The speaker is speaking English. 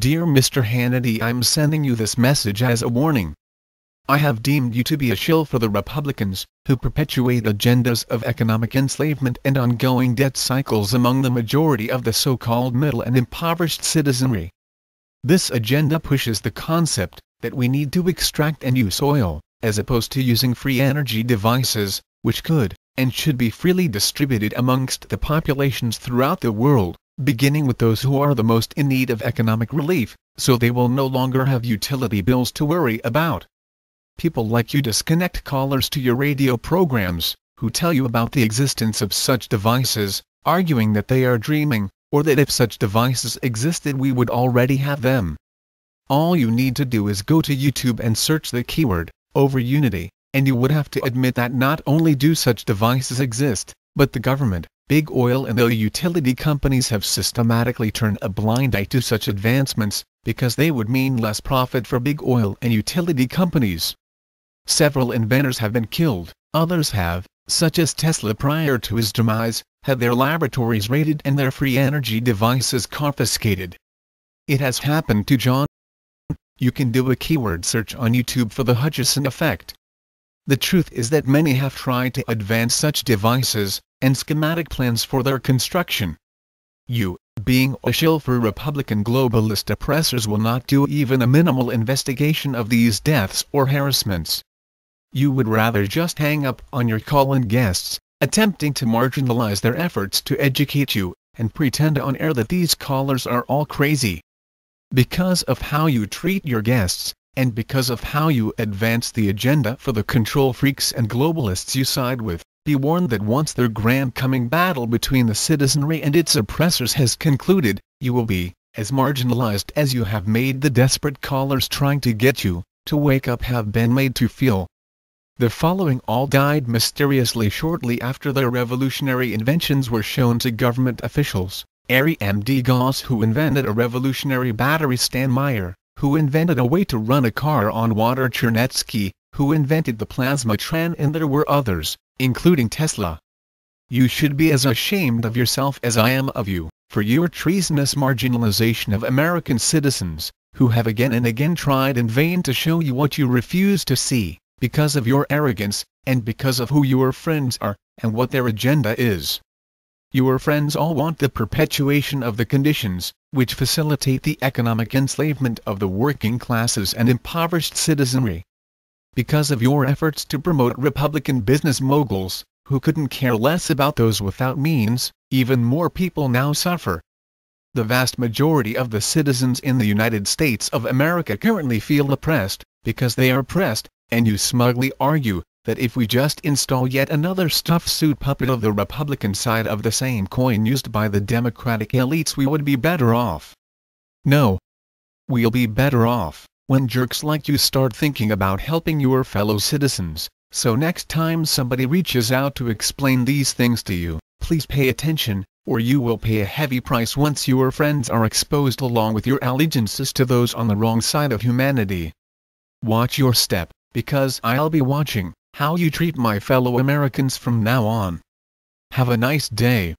Dear Mr. Hannity, I'm sending you this message as a warning. I have deemed you to be a shill for the Republicans, who perpetuate agendas of economic enslavement and ongoing debt cycles among the majority of the so-called middle and impoverished citizenry. This agenda pushes the concept that we need to extract and use oil, as opposed to using free energy devices, which could, and should be freely distributed amongst the populations throughout the world, beginning with those who are the most in need of economic relief, so they will no longer have utility bills to worry about. People like you disconnect callers to your radio programs, who tell you about the existence of such devices, arguing that they are dreaming, or that if such devices existed we would already have them. All you need to do is go to YouTube and search the keyword, over Unity, and you would have to admit that not only do such devices exist, but the government, big oil and the utility companies have systematically turned a blind eye to such advancements, because they would mean less profit for big oil and utility companies. Several inventors have been killed, others have, such as Tesla prior to his demise, had their laboratories raided and their free energy devices confiscated. It has happened to John. You can do a keyword search on YouTube for the Hutchison effect. The truth is that many have tried to advance such devices, and schematic plans for their construction. You, being a shill for Republican globalist oppressors, will not do even a minimal investigation of these deaths or harassments. You would rather just hang up on your call-in guests, attempting to marginalize their efforts to educate you, and pretend on air that these callers are all crazy. Because of how you treat your guests, and because of how you advance the agenda for the control freaks and globalists you side with, be warned that once their grand coming battle between the citizenry and its oppressors has concluded, you will be as marginalized as you have made the desperate callers trying to get you to wake up have been made to feel. The following all died mysteriously shortly after their revolutionary inventions were shown to government officials: Ari M.D. Goss, who invented a revolutionary battery; Stan Meyer, who invented a way to run a car on water; Chernetsky, who invented the plasma tran, and there were others, including Tesla. You should be as ashamed of yourself as I am of you, for your treasonous marginalization of American citizens, who have again and again tried in vain to show you what you refuse to see, because of your arrogance, and because of who your friends are, and what their agenda is. Your friends all want the perpetuation of the conditions, which facilitate the economic enslavement of the working classes and impoverished citizenry. Because of your efforts to promote Republican business moguls, who couldn't care less about those without means, even more people now suffer. The vast majority of the citizens in the United States of America currently feel oppressed, because they are oppressed, and you smugly argue that if we just install yet another stuffed suit puppet of the Republican side of the same coin used by the Democratic elites, we would be better off. No. We'll be better off when jerks like you start thinking about helping your fellow citizens. So next time somebody reaches out to explain these things to you, please pay attention, or you will pay a heavy price once your friends are exposed along with your allegiances to those on the wrong side of humanity. Watch your step, because I'll be watching how you treat my fellow Americans from now on. Have a nice day.